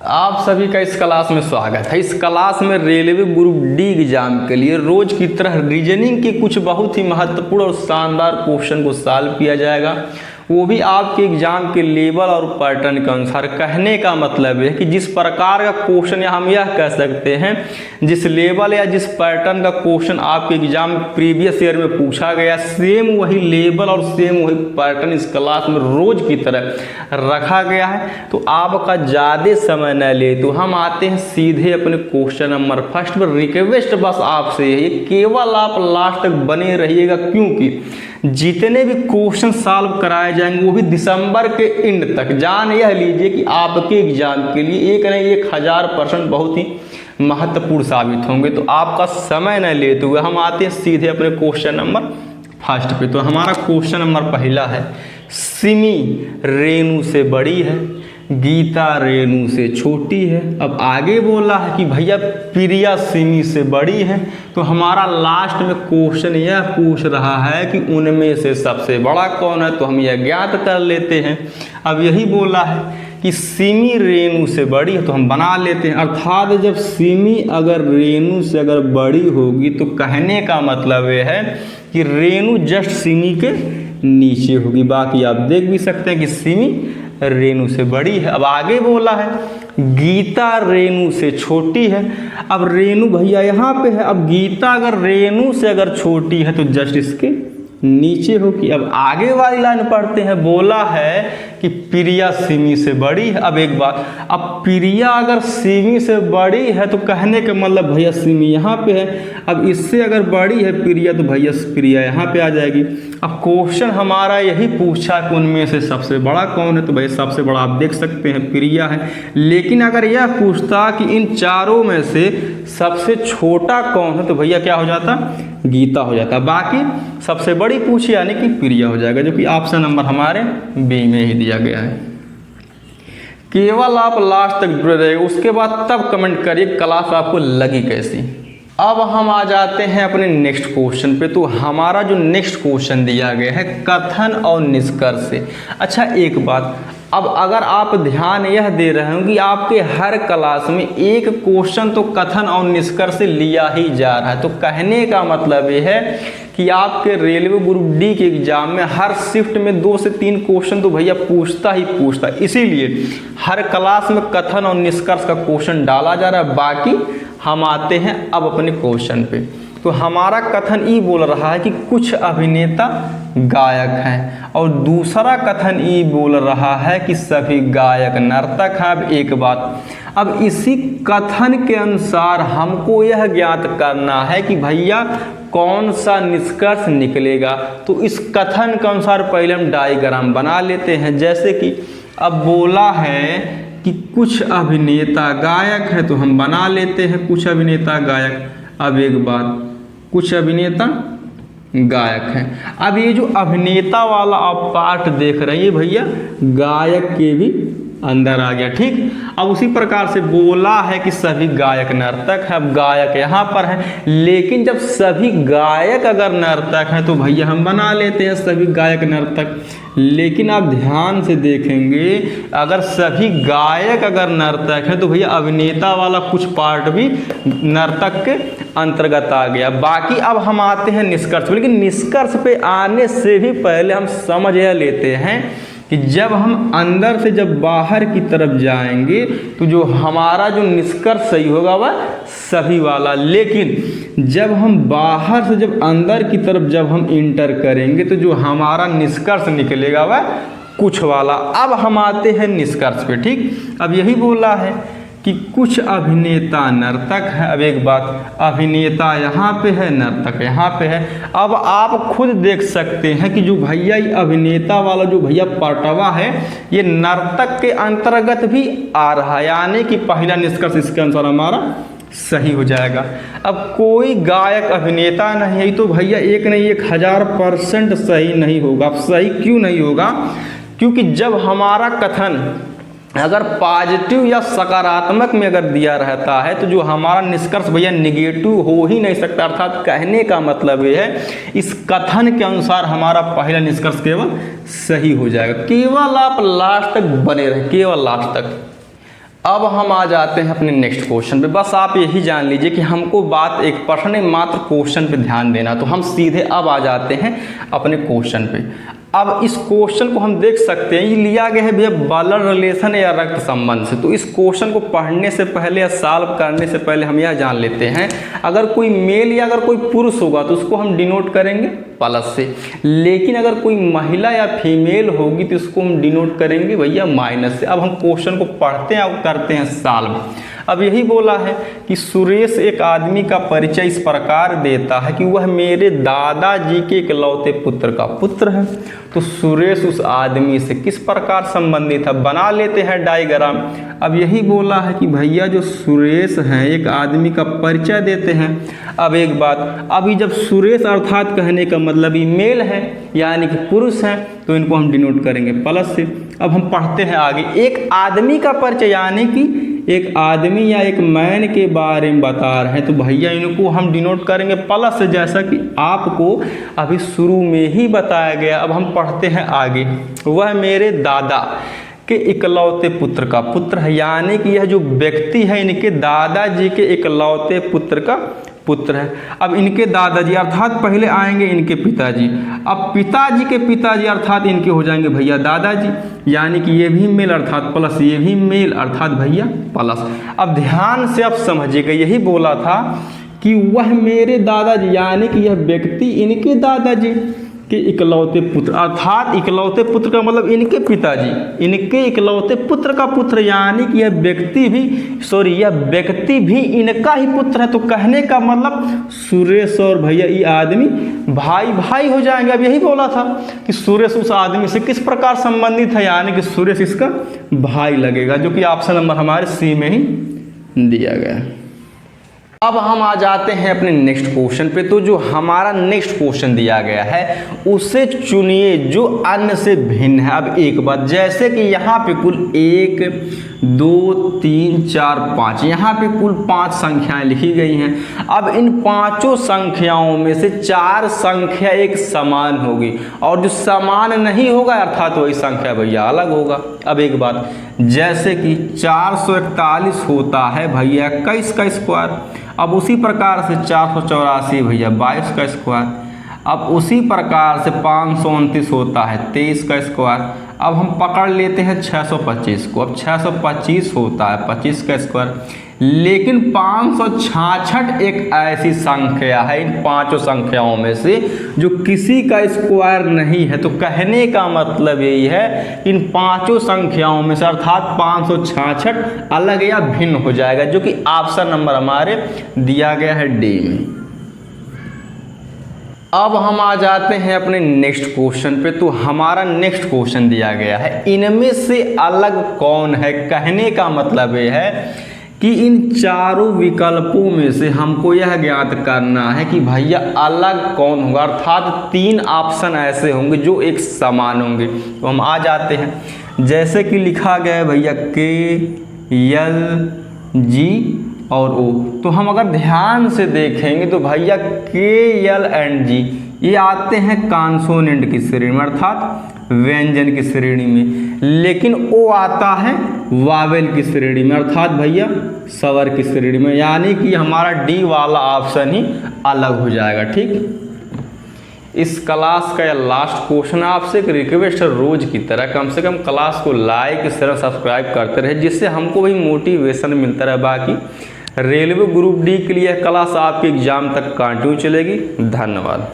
आप सभी का इस क्लास में स्वागत है। इस क्लास में रेलवे ग्रुप डी एग्जाम के लिए रोज की तरह रीजनिंग के कुछ बहुत ही महत्वपूर्ण और शानदार क्वेश्चन को सॉल्व किया जाएगा, वो भी आपके एग्जाम के लेवल और पैटर्न के अनुसार। कहने का मतलब है कि जिस प्रकार का क्वेश्चन या हम यह कह सकते हैं जिस लेवल या जिस पैटर्न का क्वेश्चन आपके एग्जाम प्रीवियस ईयर में पूछा गया, सेम वही लेवल और सेम वही पैटर्न इस क्लास में रोज की तरह रखा गया है। तो आपका ज़्यादा समय न ले तो हम आते हैं सीधे अपने क्वेश्चन नंबर फर्स्ट पर। रिक्वेस्ट बस आपसे है, केवल आप लास्ट तक बने रहिएगा, क्योंकि जितने भी क्वेश्चन सॉल्व कराए जाएंगे वो भी दिसंबर के एंड तक। जान यह लीजिए कि आपके एग्जाम के लिए 1000% बहुत ही महत्वपूर्ण साबित होंगे। तो आपका समय न लेते हुए हम आते हैं सीधे अपने क्वेश्चन नंबर फर्स्ट पे। तो हमारा क्वेश्चन नंबर पहला है, सिमी रेणु से बड़ी है, गीता रेणु से छोटी है। अब आगे बोला है कि भैया प्रिया सिमी से बड़ी है। तो हमारा लास्ट में क्वेश्चन यह पूछ रहा है कि उनमें से सबसे बड़ा कौन है, तो हम यह ज्ञात कर लेते हैं। अब यही बोला है कि सिमी रेणु से बड़ी है, तो हम बना लेते हैं। अर्थात जब सिमी अगर रेणु से अगर बड़ी होगी तो कहने का मतलब यह है कि रेणु जस्ट सिमी के नीचे होगी। बाकी आप देख भी सकते हैं कि सिमी रेणु से बड़ी है। अब आगे बोला है गीता रेणु से छोटी है। अब रेणु भैया यहाँ पे है, अब गीता अगर रेणु से अगर छोटी है तो जस्ट इसके नीचे होगी। अब आगे वाली लाइन पढ़ते हैं, बोला है कि प्रिया सिमी से बड़ी है। अब एक बात, अब प्रिया अगर सिमी से बड़ी है तो कहने का मतलब भैया सिमी यहाँ पे है। अब इससे अगर बड़ी है प्रिया तो भैया प्रिया यहाँ पे आ जाएगी। अब क्वेश्चन हमारा यही पूछा कि उनमें से सबसे बड़ा कौन है, तो भैया सबसे बड़ा आप देख सकते हैं प्रिया है। लेकिन अगर यह पूछता कि इन चारों में से सबसे छोटा कौन है तो भैया क्या हो जाता, गीता हो जाता। बाकी सबसे बड़ी पूछी यानी कि प्रिया हो जाएगा, जो कि ऑप्शन नंबर हमारे बी में ही दिया गया है। केवल आप लास्ट तक जुड़े रहिए, उसके बाद तब कमेंट करिए क्लास आपको लगी कैसी। अब हम आ जाते हैं अपने नेक्स्ट क्वेश्चन पे। तो हमारा जो नेक्स्ट क्वेश्चन दिया गया है कथन और निष्कर्ष से। अच्छा एक बात, अब अगर आप ध्यान यह दे रहे हो कि आपके हर क्लास में एक क्वेश्चन तो कथन और निष्कर्ष से लिया ही जा रहा है, तो कहने का मतलब ये है कि आपके रेलवे ग्रुप डी के एग्जाम में हर शिफ्ट में 2 से 3 क्वेश्चन तो भैया पूछता ही पूछता। इसीलिए हर क्लास में कथन और निष्कर्ष का क्वेश्चन डाला जा रहा है। बाकी हम आते हैं अब अपने क्वेश्चन पे। तो हमारा कथन ई बोल रहा है कि कुछ अभिनेता गायक हैं, और दूसरा कथन ई बोल रहा है कि सभी गायक नर्तक हैं। अब एक बात, अब इसी कथन के अनुसार हमको यह ज्ञात करना है कि भैया कौन सा निष्कर्ष निकलेगा। तो इस कथन के अनुसार पहले हम डायग्राम बना लेते हैं। जैसे कि अब बोला है कि कुछ अभिनेता गायक है, तो हम बना लेते हैं कुछ अभिनेता गायक। अब एक बात, कुछ अभिनेता गायक हैं। अब ये जो अभिनेता वाला आप पार्ट देख रहे हैं भैया गायक के भी अंदर आ गया, ठीक। अब उसी प्रकार से बोला है कि सभी गायक नर्तक है। अब गायक यहाँ पर है, लेकिन जब सभी गायक अगर नर्तक हैं तो भैया हम बना लेते हैं सभी गायक नर्तक। लेकिन आप ध्यान से देखेंगे अगर सभी गायक अगर नर्तक है तो भैया अभिनेता वाला कुछ पार्ट भी नर्तक के अंतर्गत आ गया। बाकी अब हम आते हैं निष्कर्ष पे। लेकिन निष्कर्ष पे आने से भी पहले हम समझ यह लेते हैं कि जब हम अंदर से जब बाहर की तरफ जाएंगे तो जो हमारा जो निष्कर्ष सही होगा वह सभी वाला। लेकिन जब हम बाहर से जब अंदर की तरफ जब हम इंटर करेंगे तो जो हमारा निष्कर्ष निकलेगा वह कुछ वाला। अब हम आते हैं निष्कर्ष पे, ठीक। अब यही बोला है कि कुछ अभिनेता नर्तक है। अब एक बात, अभिनेता यहाँ पे है, नर्तक यहाँ पे है। अब आप खुद देख सकते हैं कि जो भैया ये अभिनेता वाला जो भैया पार्टवा है ये नर्तक के अंतर्गत भी आ रहा है, यानी कि पहला निष्कर्ष इसके अनुसार हमारा सही हो जाएगा। अब कोई गायक अभिनेता नहीं है तो भैया एक नहीं 1000% सही नहीं होगा। अब सही क्यों नहीं होगा, क्योंकि जब हमारा कथन अगर पॉजिटिव या सकारात्मक में अगर दिया रहता है तो जो हमारा निष्कर्ष भैया निगेटिव हो ही नहीं सकता। अर्थात कहने का मतलब ये है इस कथन के अनुसार हमारा पहला निष्कर्ष केवल सही हो जाएगा। केवल आप लास्ट तक बने रहे, केवल लास्ट तक। अब हम आ जाते हैं अपने नेक्स्ट क्वेश्चन पे। बस आप यही जान लीजिए कि हमको बात 1% मात्र क्वेश्चन पे ध्यान देना। तो हम सीधे अब आ जाते हैं अपने क्वेश्चन पे। अब इस क्वेश्चन को हम देख सकते हैं, ये लिया गया है भैया ब्लड रिलेशन या रक्त संबंध से। तो इस क्वेश्चन को पढ़ने से पहले या सॉल्व करने से पहले हम यह जान लेते हैं, अगर कोई मेल या अगर कोई पुरुष होगा तो उसको हम डिनोट करेंगे प्लस से, लेकिन अगर कोई महिला या फीमेल होगी तो इसको हम डिनोट करेंगे भैया माइनस से। अब हम क्वेश्चन को पढ़ते हैं और करते हैं सॉल्व। अब यही बोला है कि सुरेश एक आदमी का परिचय इस प्रकार देता है कि वह मेरे दादाजी के इकलौते पुत्र का पुत्र है। तो सुरेश उस आदमी से किस प्रकार संबंधित है, बना लेते हैं डायग्राम। अब यही बोला है कि भैया जो सुरेश हैं एक आदमी का परिचय देते हैं। अब एक बात, अभी जब सुरेश अर्थात कहने का मतलब ये मेल है यानी कि पुरुष हैं, तो इनको हम डिनोट करेंगे प्लस से। अब हम पढ़ते हैं आगे। एक आदमी का परिचय यानी कि एक आदमी या एक मैन के बारे में बता रहे हैं, तो भैया इनको हम डिनोट करेंगे प्लस से, जैसा कि आपको अभी शुरू में ही बताया गया। अब हम पढ़ते हैं आगे। वह मेरे दादा के इकलौते पुत्र का पुत्र है, यानी कि यह जो व्यक्ति है इनके दादाजी के इकलौते पुत्र का पुत्र है। अब इनके दादाजी अर्थात पहले आएंगे इनके पिताजी। अब पिताजी के पिताजी अर्थात इनके हो जाएंगे भैया दादाजी, यानी कि ये भी मेल अर्थात प्लस, ये भी मेल अर्थात भैया प्लस। अब ध्यान से आप समझिएगा, यही बोला था कि वह मेरे दादाजी यानी कि यह व्यक्ति इनके दादाजी के इकलौते पुत्र, अर्थात इकलौते पुत्र का मतलब इनके पिताजी, इनके इकलौते पुत्र का पुत्र, यानी कि यह व्यक्ति भी इनका ही पुत्र है। तो कहने का मतलब सुरेश और भैया ये आदमी भाई भाई हो जाएंगे। अब यही बोला था कि सुरेश उस आदमी से किस प्रकार संबंधित है, यानी कि सुरेश इसका भाई लगेगा, जो कि ऑप्शन नंबर हमारे सी में ही दिया गया है। अब हम आ जाते हैं अपने नेक्स्ट क्वेश्चन पे। तो जो हमारा नेक्स्ट क्वेश्चन दिया गया है उसे चुनिए जो अन्य से भिन्न है। अब एक बात, जैसे कि यहाँ पे कुल 1 2 3 4 5, यहाँ पे कुल 5 संख्याएं लिखी गई हैं। अब इन पांचों संख्याओं में से 4 संख्या एक समान होगी और जो समान नहीं होगा अर्थात वही संख्या भैया अलग होगा। अब एक बात, जैसे कि 441 होता है भैया 21 का स्क्वायर। अब उसी प्रकार से 484 भैया 22 का स्क्वायर। अब उसी प्रकार से 529 होता है 23 का स्क्वायर। अब हम पकड़ लेते हैं 625 को। अब 625 होता है 25 का स्क्वायर। लेकिन 566 एक ऐसी संख्या है इन पांचों संख्याओं में से जो किसी का स्क्वायर नहीं है। तो कहने का मतलब यही है इन पांचों संख्याओं में से अर्थात 566 अलग या भिन्न हो जाएगा, जो कि ऑप्शन नंबर हमारे दिया गया है डी में। अब हम आ जाते हैं अपने नेक्स्ट क्वेश्चन पे। तो हमारा नेक्स्ट क्वेश्चन दिया गया है इनमें से अलग कौन है। कहने का मतलब यह है कि इन चारों विकल्पों में से हमको यह ज्ञात करना है कि भैया अलग कौन होगा, अर्थात 3 ऑप्शन ऐसे होंगे जो एक समान होंगे। तो हम आ जाते हैं, जैसे कि लिखा गया है भैया K, L, G और O। तो हम अगर ध्यान से देखेंगे तो भैया K, L एंड G ये आते हैं कॉन्सोनेंट की श्रेणी में अर्थात व्यंजन की श्रेणी में, लेकिन O आता है वावेल की श्रेणी में अर्थात भैया स्वर की श्रेणी में, यानी कि हमारा डी वाला ऑप्शन ही अलग हो जाएगा। ठीक, इस क्लास का यह लास्ट क्वेश्चन आपसे एक रिक्वेस्ट है, रोज की तरह कम से कम क्लास को लाइक शेयर सब्सक्राइब करते रहे, जिससे हमको भी मोटिवेशन मिलता रहे। बाकी रेलवे ग्रुप डी के लिए क्लास आपके एग्जाम तक कंटिन्यू चलेगी। धन्यवाद।